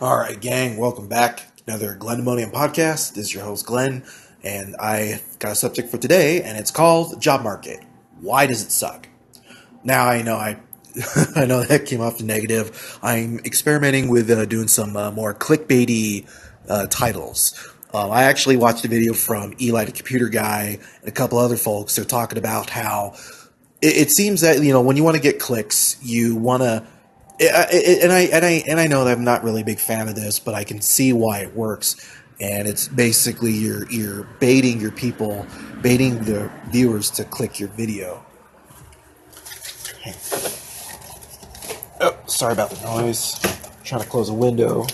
All right, gang, welcome back. Another Glendemonium podcast. This is your host, Glenn, and I got a subject for today, and it's called job market. Why does it suck? Now, I know that came off the negative. I'm experimenting with doing some more clickbaity titles. I actually watched a video from Eli the Computer Guy and a couple other folks. They're talking about how it seems that when you want to get clicks, you want to and I know that I'm not really a big fan of this, but I can see why it works. And it's basically you're baiting your people, baiting the viewers to click your video. Oh, sorry about the noise. I'm trying to close a window.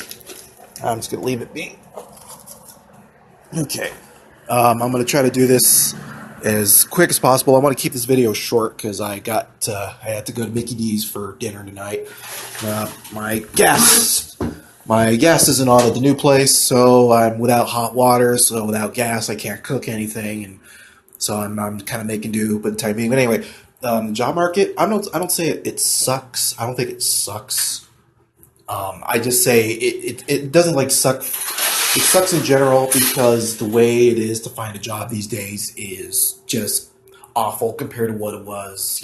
I'm just gonna leave it be. Okay. I'm gonna try to do this as quick as possible. I want to keep this video short because I had to go to Mickey D's for dinner tonight. My gas isn't on at the new place, so I'm without hot water. So without gas, I can't cook anything, and so I'm kind of making do. But the time being, but anyway, job market. I don't say it sucks. I don't think it sucks. I just say it doesn't like suck. It sucks in general because the way it is to find a job these days is just awful compared to what it was,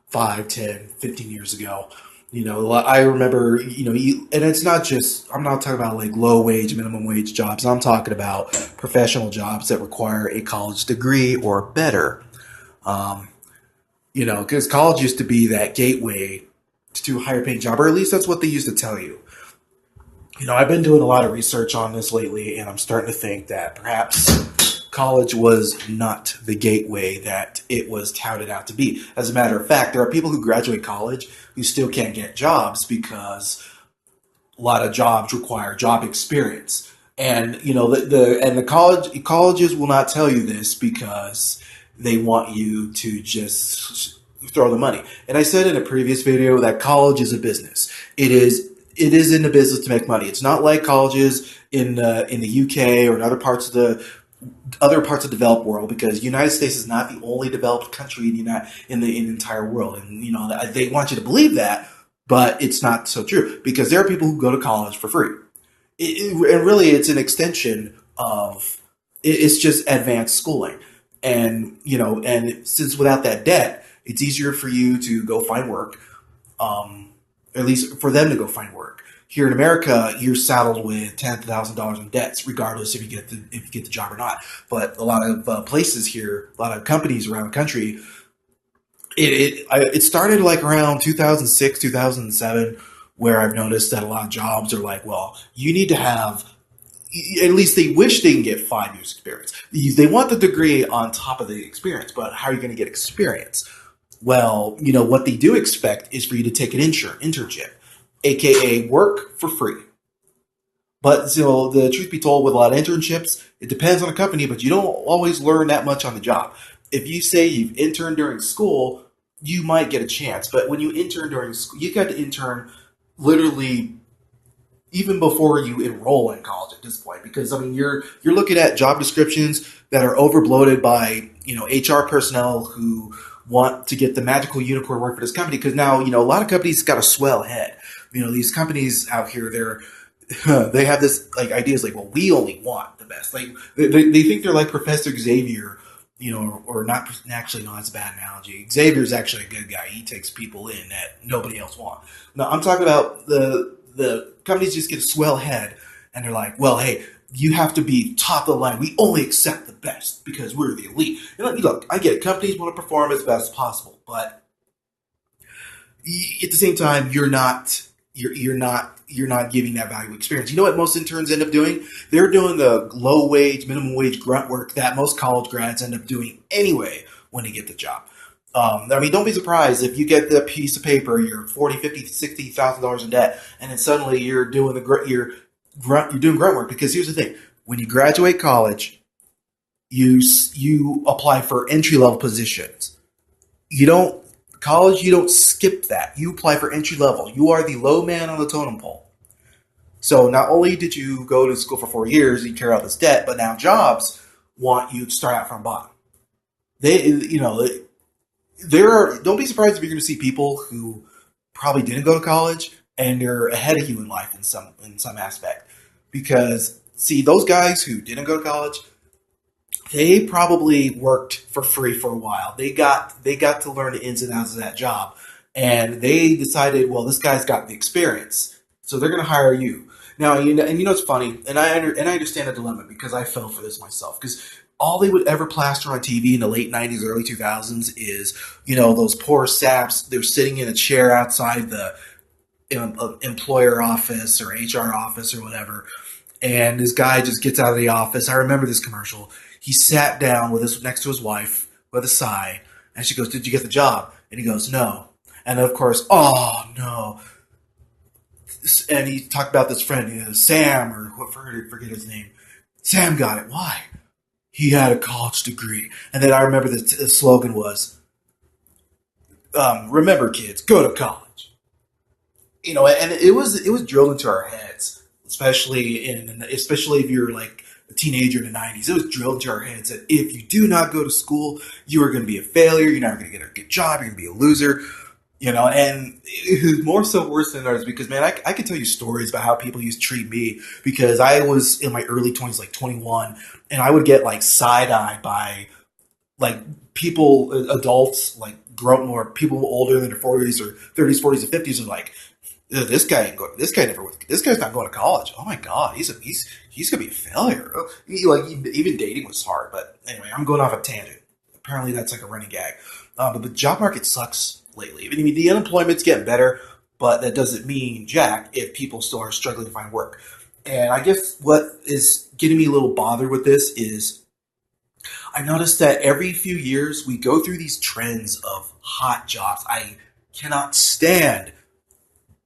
5, 10, 15 years ago. I remember, and it's not just, I'm not talking about like low wage, minimum wage jobs. I'm talking about professional jobs that require a college degree or better. Because college used to be that gateway to a higher paying job, or at least that's what they used to tell you. I've been doing a lot of research on this lately, and I'm starting to think that perhaps college was not the gateway that it was touted out to be. As a matter of fact, there are people who graduate college who still can't get jobs because a lot of jobs require job experience. And the colleges will not tell you this because they want you to just throw the money. And I said in a previous video that college is a business. It is in the business to make money. It's not like colleges in the UK or in other parts of the developed world, because the United States is not the only developed country in the entire world. And they want you to believe that, but it's not so true, because there are people who go to college for free. And really, it's an extension of it's just advanced schooling, and since without that debt, it's easier for you to go find work. At least for them to go find work. Here in America, you're saddled with $10,000 in debts, regardless if you get the job or not. But a lot of places here, a lot of companies around the country, it started like around 2006, 2007, where I've noticed that a lot of jobs are like, well, you need to have, at least they wish they can get 5 years experience. They want the degree on top of the experience, but how are you going to get experience? Well, what they do expect is for you to take an internship, aka work for free. But the truth be told, with a lot of internships, it depends on the company, but you don't always learn that much on the job. If you say you've interned during school, you might get a chance. But when you intern during school, you got to intern literally even before you enroll in college at this point, because you're looking at job descriptions that are overbloated by HR personnel who want to get the magical unicorn work for this company, because now a lot of companies got a swell head. These companies out here, they have this like ideas like, well, we only want the best. Like they think they're like Professor Xavier, or not. Actually, no, that's a bad analogy. Xavier's actually a good guy. He takes people in that nobody else wants. No, I'm talking about the companies just get a swell head, and they're like, well, hey, you have to be top of the line. We only accept the best because we're the elite. Look, I get it. Companies want to perform as best as possible, but at the same time, you're not giving that valuable experience. You know what most interns end up doing? They're doing the low wage, minimum wage grunt work that most college grads end up doing anyway when they get the job. Don't be surprised if you get the piece of paper, you're 40, 50, $60,000 in debt, and then suddenly you're doing you're doing grunt work. Because here's the thing: when you graduate college, you apply for entry level positions. You don't skip that. You apply for entry level. You are the low man on the totem pole. So not only did you go to school for 4 years and you carry out this debt, but now jobs want you to start out from bottom. There are. Don't be surprised if you're going to see people who probably didn't go to college and they're ahead of you in life in some aspect. Because see, those guys who didn't go to college, they probably worked for free for a while. They got to learn the ins and outs of that job, and they decided, well, this guy's got the experience, so they're going to hire you. Now, it's funny, and I understand the dilemma because I fell for this myself. Because all they would ever plaster on TV in the late '90s, early 2000s is those poor saps. They're sitting in a chair outside the employer office or HR office or whatever, and this guy just gets out of the office. I remember this commercial. He sat down with his next to his wife with a sigh, and she goes, "Did you get the job?" And he goes, "No." And of course, oh no. And he talked about this friend, Sam, or forget his name. Sam got it. Why? He had a college degree. And then I remember the slogan was, "Remember, kids, go to college." And it was drilled into our heads, especially if you're like a teenager in the '90s. It was drilled into our heads that if you do not go to school, you are going to be a failure. You're not going to get a good job. You're going to be a loser. And it was more so worse than others because, man, I could tell you stories about how people used to treat me because I was in my early 20s, like 21, and I would get like side eyed by like people, adults, like grown more people older than their 40s or 30s, 40s, and 50s are like, this guy ain't going. This guy never. This guy's not going to college. Oh my god, he's gonna be a failure. Even dating was hard. But anyway, I'm going off a tangent. Apparently, that's like a running gag. But the job market sucks lately. I mean, the unemployment's getting better, but that doesn't mean jack if people still are struggling to find work. And I guess what is getting me a little bothered with this is I noticed that every few years we go through these trends of hot jobs. I cannot stand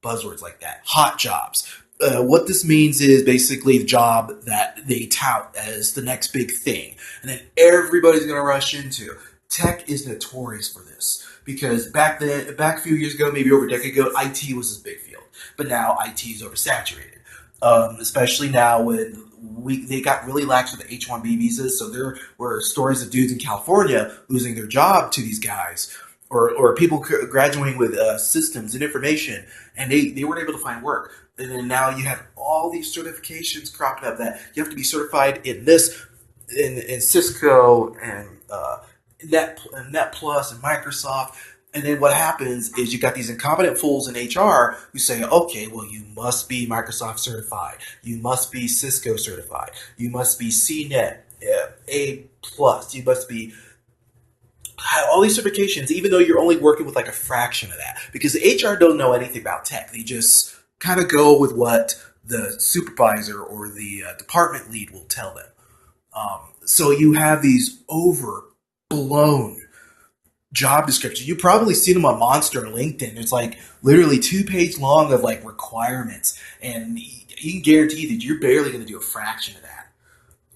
buzzwords like that. Hot jobs. What this means is basically the job that they tout as the next big thing, and then everybody's going to rush into. Tech is notorious for this because back a few years ago, maybe over a decade ago, IT was this big field, but now IT is oversaturated. Especially now when they got really lax with the H-1B visas, so there were stories of dudes in California losing their job to these guys or people graduating with systems and information, and they weren't able to find work. And then now you have all these certifications cropping up that you have to be certified in this, in Cisco and Net Plus and Microsoft. And then what happens is you got these incompetent fools in HR who say, okay, well, you must be Microsoft certified. You must be Cisco certified. You must be CNET, A plus. You must be have all these certifications, even though you're only working with like a fraction of that. Because the HR don't know anything about tech. They just kind of go with what the supervisor or the department lead will tell them. So you have these overblown job descriptions. You've probably seen them on Monster or LinkedIn. It's like literally 2 page long of like requirements, and you can guarantee that you're barely going to do a fraction of that.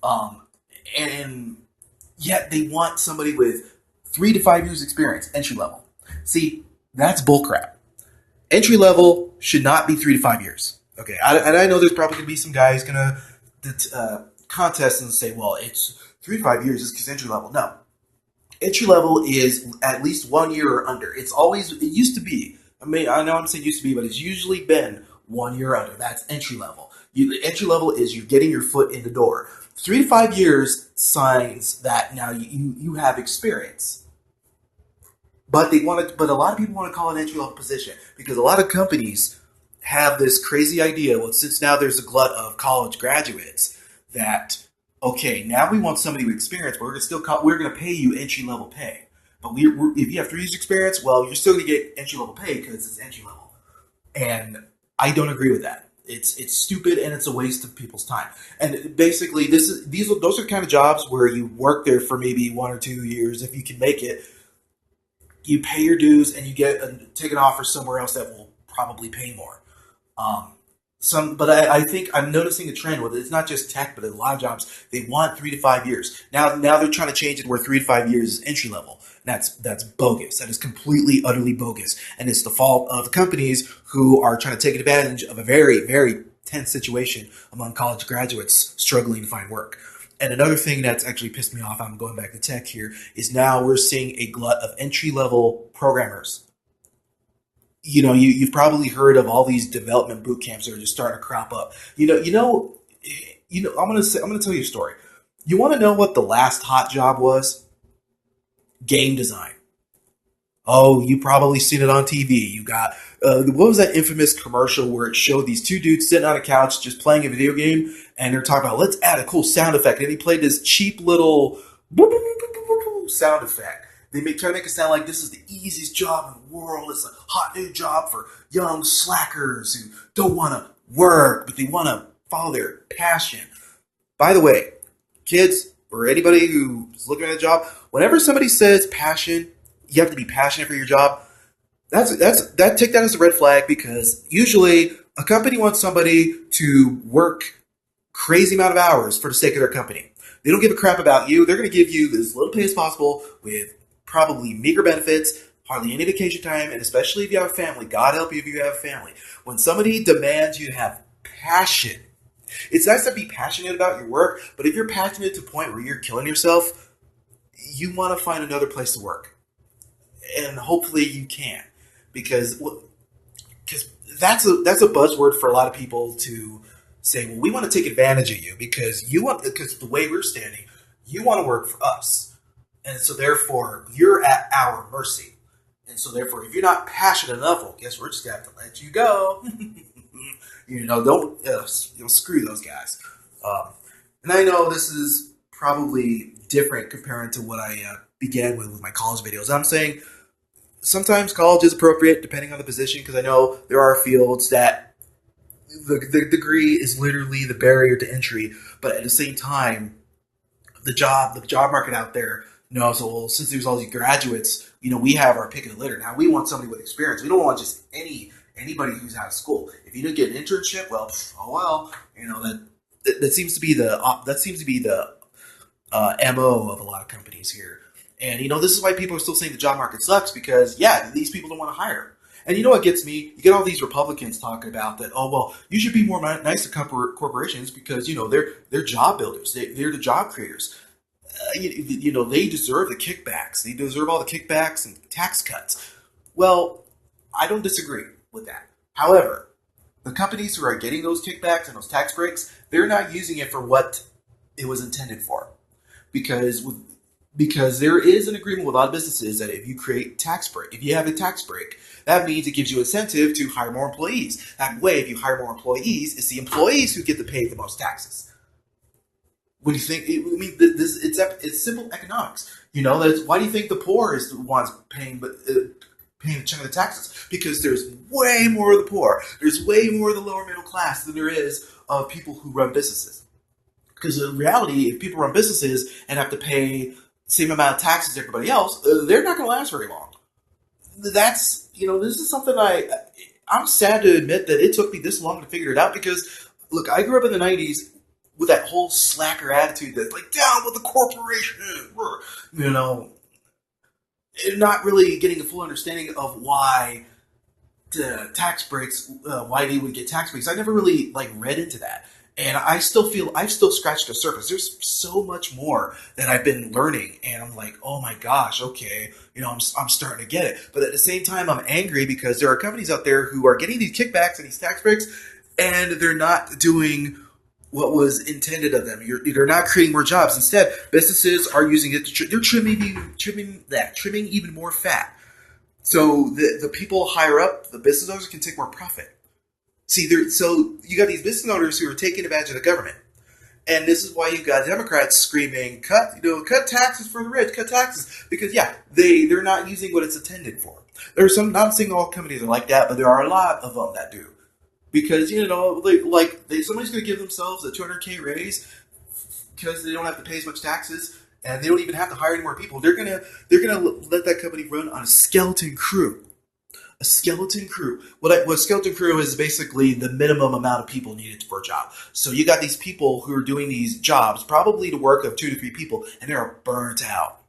Um, and yet they want somebody with 3 to 5 years experience, entry level. See, that's bullcrap. Entry level should not be 3 to 5 years. Okay, and I know there's probably going to be some guys going to contest and say, well, it's 3 to 5 years is because entry level. No, entry level is at least 1 year or under. It used to be. I mean, I know I'm saying used to be, but it's usually been 1 year under. That's entry level. Entry level is you getting your foot in the door. 3 to 5 years signs that now you have experience. But but a lot of people want to call it an entry level position because a lot of companies have this crazy idea. Well, since now there's a glut of college graduates, that okay, now we want somebody with experience, but we're going to pay you entry level pay. But if you have 3 years experience, well, you're still going to get entry level pay because it's entry level. And I don't agree with that. It's stupid and it's a waste of people's time. And basically, those are the kind of jobs where you work there for maybe 1 or 2 years if you can make it. You pay your dues and you take an offer somewhere else that will probably pay more. Um, but I think I'm noticing a trend with it. It's not just tech, but a lot of jobs they want 3 to 5 years. Now they're trying to change it where 3 to 5 years is entry level. And that's bogus. That is completely utterly bogus, and it's the fault of the companies who are trying to take advantage of a very very tense situation among college graduates struggling to find work. And another thing that's actually pissed me off, I'm going back to tech here, is now we're seeing a glut of entry level programmers. you've probably heard of all these development boot camps that are just starting to crop up. I'm gonna tell you a story. You want to know what the last hot job was? Game design. Oh, you probably seen it on TV. You got what was that infamous commercial where it showed these two dudes sitting on a couch just playing a video game, and they're talking about let's add a cool sound effect, and he played this cheap little boop, boop, boop, boop, boop, boop sound effect. Try to make it sound like this is the easiest job in the world. It's a hot new job for young slackers who don't want to work, but they want to follow their passion. By the way, kids or anybody who's looking at a job, whenever somebody says passion, you have to be passionate for your job. Take that as a red flag because usually a company wants somebody to work crazy amount of hours for the sake of their company. They don't give a crap about you. They're going to give you as little pay as possible with probably meager benefits, hardly any vacation time, and especially if you have a family. God help you if you have a family. When somebody demands you to have passion, it's nice to be passionate about your work, but if you're passionate to the point where you're killing yourself, you want to find another place to work. And hopefully you can. Because that's a buzzword for a lot of people to say, well, we want to take advantage of you because the way we're standing, you want to work for us. And so therefore you're at our mercy. And so therefore if you're not passionate enough, well, guess we're just gonna have to let you go. Don't screw those guys. And I know this is probably different compared to what I began with my college videos. I'm saying sometimes college is appropriate depending on the position because I know there are fields that the degree is literally the barrier to entry, but at the same time, the job market out there, so well, since there's all these graduates, we have our pick of the litter. Now we want somebody with experience. We don't want just anybody who's out of school. If you didn't get an internship, well, that seems to be the MO of a lot of companies here. And this is why people are still saying the job market sucks because these people don't want to hire. And you know what gets me? You get all these Republicans talking about that. Oh well, you should be more nice to corporations because they're job builders. They're the job creators. They deserve the kickbacks. They deserve all the kickbacks and tax cuts. Well, I don't disagree with that. However, the companies who are getting those kickbacks and those tax breaks, they're not using it for what it was intended for. Because there is an agreement with a lot of businesses that if you have a tax break, that means it gives you incentive to hire more employees. That way, if you hire more employees, it's the employees who get to pay the most taxes. When you think, it's simple economics. That's why do you think the poor is the ones paying a chunk of the taxes? Because there's way more of the poor. There's way more of the lower middle class than there is of people who run businesses. Because in reality, if people run businesses and have to pay the same amount of taxes as everybody else, they're not going to last very long. This is something I'm sad to admit that it took me this long to figure it out because, look, I grew up in the 90s with that whole slacker attitude that's like, down with the corporation, and not really getting a full understanding of why the tax breaks, why they would get tax breaks. I never really read into that. And I still feel I've still scratched the surface. There's so much more that I've been learning, and I'm like, oh my gosh, okay, I'm starting to get it. But at the same time, I'm angry because there are companies out there who are getting these kickbacks and these tax breaks, and they're not doing what was intended of them. They're not creating more jobs. Instead, businesses are using it to they're trimming even more fat. So the people higher up, the business owners, can take more profit. So you got these business owners who are taking advantage of the government, and this is why you got Democrats screaming, cut taxes for the rich, cut taxes, because they're not using what it's intended for. There's not saying all companies are like that, but there are a lot of them that do, because somebody's going to give themselves a 200K raise because they don't have to pay as much taxes, and they don't even have to hire any more people. They're gonna let that company run on a skeleton crew. A skeleton crew. What a skeleton crew is basically the minimum amount of people needed for a job. So you got these people who are doing these jobs, probably the work of 2 to 3 people, and they're burnt out.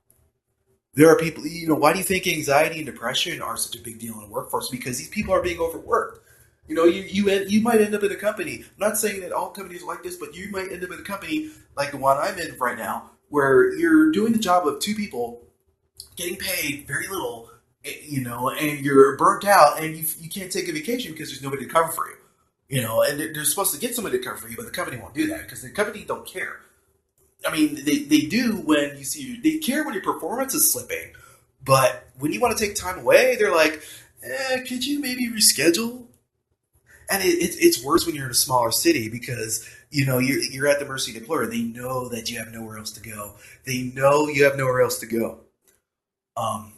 There are people, why do you think anxiety and depression are such a big deal in the workforce? Because these people are being overworked. You might end up in a company. I'm not saying that all companies are like this, but you might end up in a company like the one I'm in right now, where you're doing the job of 2 people, getting paid very little, and you're burnt out and you can't take a vacation because there's nobody to cover for you. And they're supposed to get somebody to cover for you, but the company won't do that because the company don't care. I mean, they do when you see they care when your performance is slipping, but when you want to take time away, they're like, could you maybe reschedule? And it's worse when you're in a smaller city because you're at the mercy of the employer. They know that you have nowhere else to go. They know you have nowhere else to go. Um,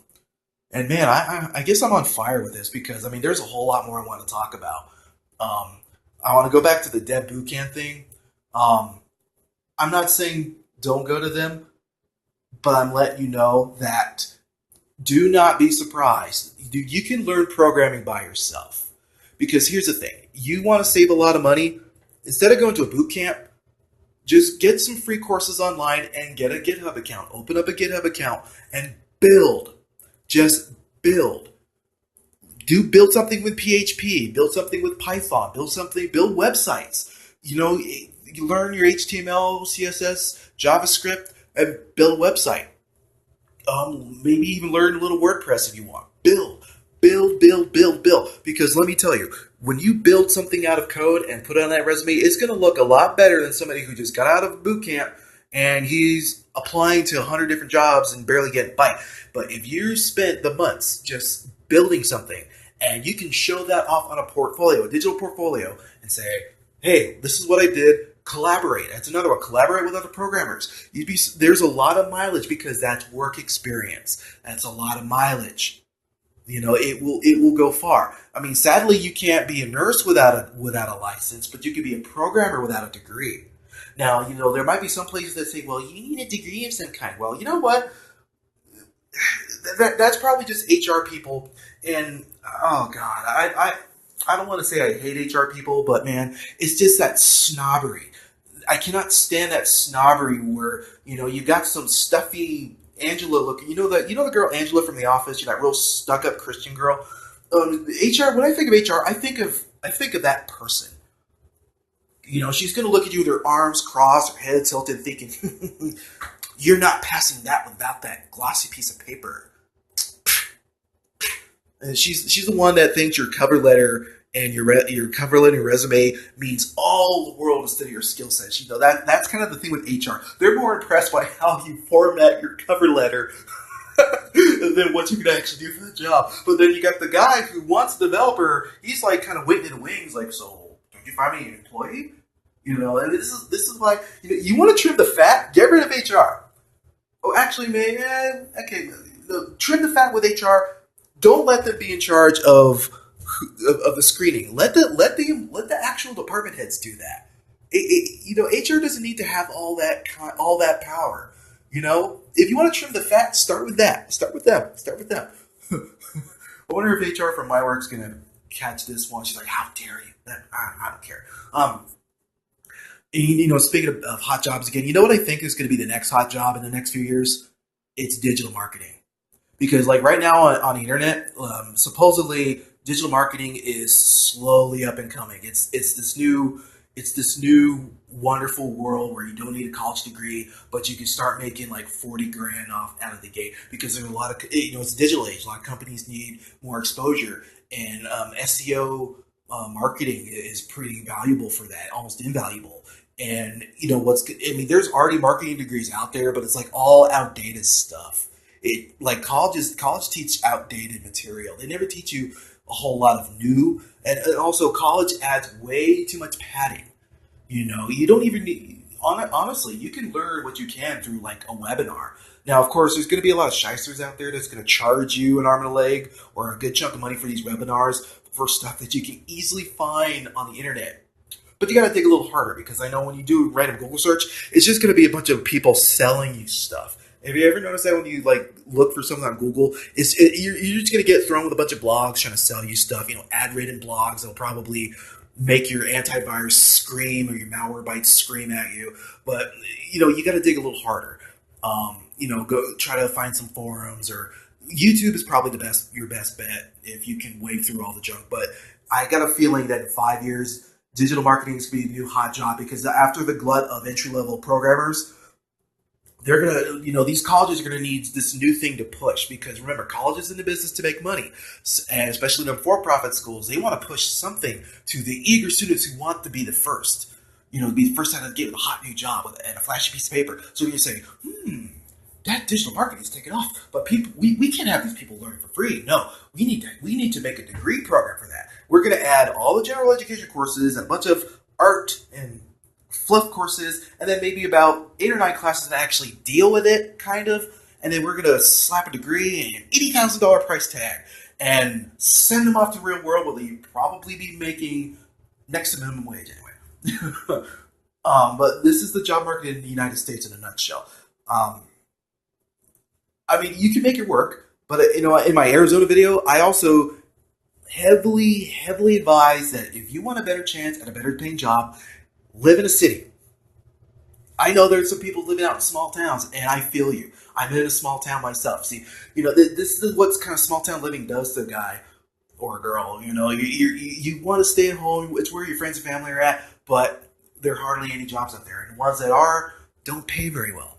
and man, I guess I'm on fire with this because I mean, there's a whole lot more I want to talk about. Um, I want to go back to the dev boot camp thing. Um, I'm not saying don't go to them, but I'm letting you know that do not be surprised. You can learn programming by yourself. Because here's the thing you want to save a lot of money. Instead of going to a boot camp, just get some free courses online and get a GitHub account. Open up a GitHub account and build. Just build. Build something with PHP, build something with Python, build websites. You learn your HTML, CSS, JavaScript, and build a website. Maybe even learn a little WordPress if you want. Build. Because let me tell you, when you build something out of code and put it on that resume, it's going to look a lot better than somebody who just got out of boot camp and he's applying to 100 different jobs and barely getting a bite. But if you spent the months just building something and you can show that off on a portfolio, a digital portfolio, and say, hey, this is what I did. Collaborate. That's another one. Collaborate with other programmers. There's a lot of mileage because that's work experience. That's a lot of mileage. It will go far. I mean, sadly, you can't be a nurse without a license, but you could be a programmer without a degree. Now, there might be some places that say, well, you need a degree of some kind. Well, you know what? That's probably just HR people. And oh god, I don't want to say I hate HR people, but man, it's just that snobbery. I cannot stand that snobbery where you got some stuffy Angela looking. The girl Angela from The Office. That real stuck up Christian girl. HR. When I think of HR, I think of that person. She's going to look at you with her arms crossed, her head tilted, thinking, "You're not passing that without that glossy piece of paper." And she's the one that thinks your cover letter and your cover letter and resume means all the world instead of your skill sets. That's kind of the thing with HR. They're more impressed by how you format your cover letter than what you can actually do for the job. But then you got the guy who wants a developer. He's like kind of waiting in the wings, like, so don't you find me an employee? And this is why you want to trim the fat. Get rid of HR. Oh, actually, man, okay, no, trim the fat with HR. Don't let them be in charge of the screening. Let the actual department heads do that. HR doesn't need to have all that power. If you want to trim the fat, start with that. Start with them. Start with them. I wonder if HR from my work's gonna catch this one. She's like, "How dare you?" I don't care. Speaking of hot jobs again, you know what I think is going to be the next hot job in the next few years? It's digital marketing. Because like right now on the internet, supposedly digital marketing is slowly up and coming. It's this new wonderful world where you don't need a college degree, but you can start making like 40 grand off out of the gate because there's a lot of it's a digital age. A lot of companies need more exposure, and SEO marketing is pretty valuable for that, almost invaluable. And there's already marketing degrees out there, but it's like all outdated stuff. It like college teach outdated material. They never teach you a whole lot of new, and also college adds way too much padding. You don't even need. Honestly, you can learn what you can through like a webinar. Now, of course, there's going to be a lot of shysters out there that's going to charge you an arm and a leg or a good chunk of money for these webinars for stuff that you can easily find on the internet. But you got to dig a little harder because I know when you do a random Google search, it's just going to be a bunch of people selling you stuff. Have you ever noticed that when you like look for something on Google, you're just going to get thrown with a bunch of blogs trying to sell you stuff, ad-rated blogs that'll probably make your antivirus scream or your malware scream at you. But, you got to dig a little harder. Go try to find some forums, or YouTube is probably your best bet if you can wade through all the junk. But I got a feeling that in 5 years, digital marketing is going to be a new hot job because after the glut of entry-level programmers, they're gonna, these colleges are gonna need this new thing to push because remember, college is in the business to make money, and especially the for-profit schools, they want to push something to the eager students who want to be the first, be the first out of the gate with a hot new job and a flashy piece of paper. So you say, that digital marketing is taking off, but people, we can't have these people learning for free. No, we need to make a degree program for that. We're going to add all the general education courses and a bunch of art and fluff courses, and then maybe about 8 or 9 classes that actually deal with it, kind of. And then we're going to slap a degree and an $80,000 price tag and send them off to the real world where they probably be making next to minimum wage anyway. But this is the job market in the United States in a nutshell. Um, I mean, you can make it work, but in my Arizona video, I also heavily advise that if you want a better chance at a better paying job, live in a city. I know there's some people living out in small towns, and I feel you. I'm in a small town myself. See, this is what kind of small town living does to a guy or a girl. You want to stay at home. It's where your friends and family are at, but there are hardly any jobs out there, and the ones that are don't pay very well.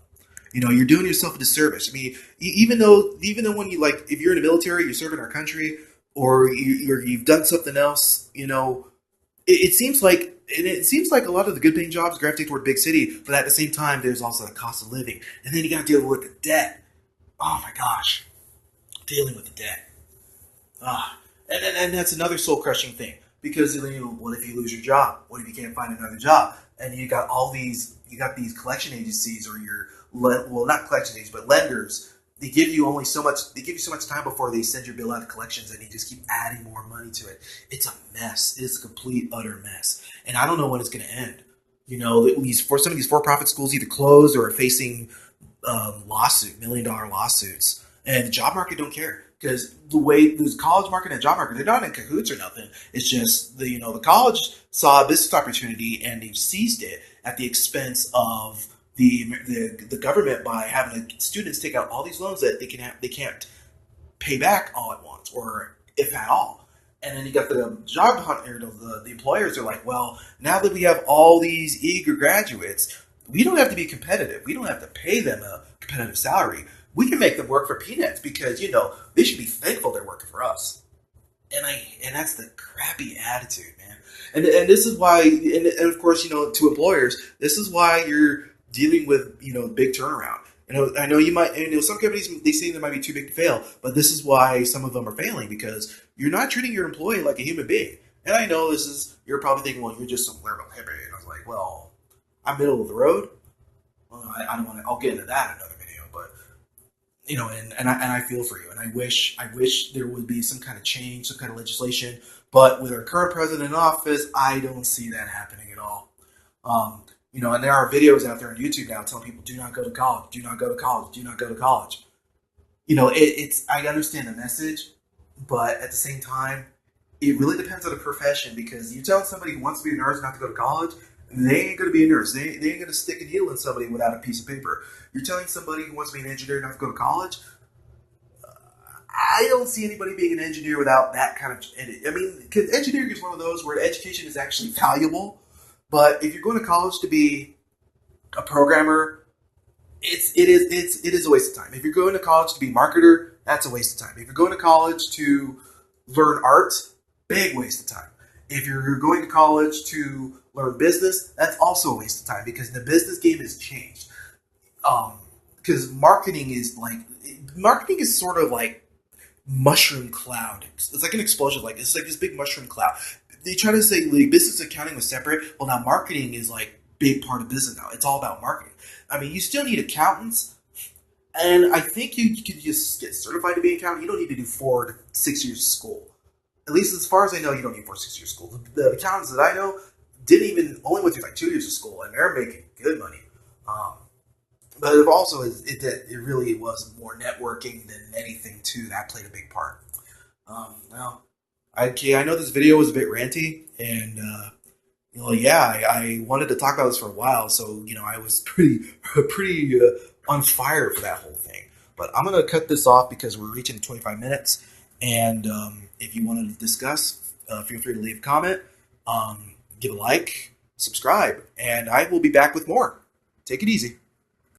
You're doing yourself a disservice. I mean, even though when you if you're in the military, you're serving our country, or you've done something else, it seems like a lot of the good paying jobs gravitate toward big city, but at the same time, there's also the cost of living, and then you got to deal with the debt. Oh my gosh, dealing with the debt. And that's another soul crushing thing because what if you lose your job? What if you can't find another job? And you got these collection agencies or well, not collection agencies, but lenders. They give you so much time before they send your bill out of collections, and you just keep adding more money to it. It's a mess. It's a complete utter mess, and I don't know when it's going to end. Some of these for-profit schools either closed or are facing $1 million lawsuits, and the job market don't care because the way the college market and job market, they're not in cahoots or nothing. It's just the college saw a business opportunity and they've seized it at the expense of the government by having the students take out all these loans that they can't pay back all at once or if at all. And then you got the job hunter, the employers are like, well, now that we have all these eager graduates, we don't have to be competitive. We don't have to pay them a competitive salary. We can make them work for peanuts because they should be thankful they're working for us. And that's the crappy attitude, man. And this is why, and of course, to employers, this is why you're dealing with big turnaround. I know you might, some companies they say they might be too big to fail, but this is why some of them are failing because you're not treating your employee like a human being. And I know you're probably thinking, well, you're just some liberal hippie. And I was like, well, I'm middle of the road. Well, I don't want to. I'll get into that in another video, but and I feel for you, and I wish there would be some kind of change, some kind of legislation. But with our current president in office, I don't see that happening at all. And there are videos out there on YouTube now telling people, do not go to college, do not go to college, do not go to college. It's I understand the message, but at the same time, it really depends on the profession because you tell somebody who wants to be a nurse not to go to college, they ain't going to be a nurse. They ain't going to stick a needle in somebody without a piece of paper. You're telling somebody who wants to be an engineer not to go to college. I don't see anybody being an engineer without that kind of. I mean, because engineering is one of those where education is actually valuable, but if you're going to college to be a programmer, it is a waste of time. If you're going to college to be a marketer, that's a waste of time. If you're going to college to learn art, big waste of time. If you're going to college to learn business, that's also a waste of time because the business game has changed. Because marketing is sort of like mushroom cloud. It's like an explosion. It's like this big mushroom cloud. They try to say business accounting was separate. Well, now marketing is big part of business now. It's all about marketing. I mean, you still need accountants, and I think you can just get certified to be an accountant. You don't need to do 4 to 6 years of school. At least as far as I know, you don't need 4 to 6 years of school. The accountants that I know only went through 2 years of school, and they're making good money. But it also it really was more networking than anything too. That played a big part. Well, I know this video was a bit ranty, and I wanted to talk about this for a while, so I was pretty on fire for that whole thing. But I'm gonna cut this off because we're reaching 25 minutes, and if you want to discuss, feel free to leave a comment, give a like, subscribe, and I will be back with more. Take it easy.